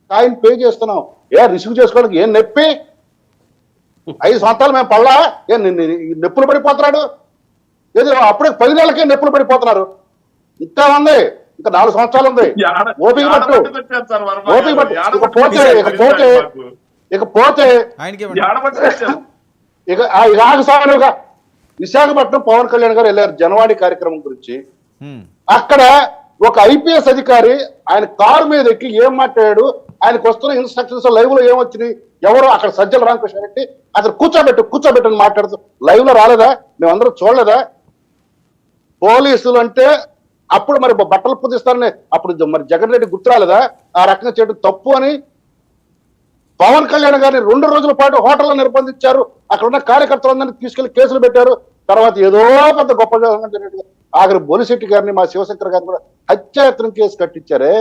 ఆయన పే చేస్తున్నాం. రిసీవ్ చేసుకోవడానికి ఏం నొప్పి? 5 సంవత్సరాలు మేము పడలా నొప్పులు పడిపోతున్నాడు. ఏదో అప్పుడే 10 నెలలకే నొప్పులు పడిపోతున్నారు. ఇంకా ఉంది, ఇంకా 4 సంవత్సరాలు ఉంది. ఓపిక పట్టు, ఓపిక పట్టు. ఇకపోతే ఇక ఆగసానుగా విశాఖపట్నం పవన్ కళ్యాణ్ గారు వెళ్ళారు జనవాణి కార్యక్రమం గురించి. అక్కడ ఒక ఐపీఎస్ అధికారి ఆయన కారు మీద ఎక్కి ఏం మాట్లాడాడు, ఆయనకు వస్తున్న ఇన్స్ట్రక్షన్స్ లైవ్ లో ఏమొచ్చినాయి, ఎవరో అక్కడ సజ్జల రామకృష్ణ రెడ్డి అతను కూర్చోబెట్టని మాట్లాడుతూ లైవ్ లో రాలేదా? మేమందరం చూడలేదా? పోలీసులు అంటే అప్పుడు మరి బట్టలు పుదిస్తారని అప్పుడు మరి జగన్ రెడ్డి గుర్తు రాలేదా ఆ రకంగా చేయడం తప్పు అని? పవన్ కళ్యాణ్ గారిని 2 రోజుల పాటు హోటల్లో నిర్బంధించారు. అక్కడ ఉన్న కార్యకర్తలందరినీ తీసుకెళ్లి కేసులు పెట్టారు. తర్వాత ఏదో పెద్ద గొప్ప జరిగినట్టుగా ఆఖరి బొలిశెట్టి గారిని, మా శివశంకర్ గారిని కూడా హత్యాయత్నం కేసు కట్టించారే.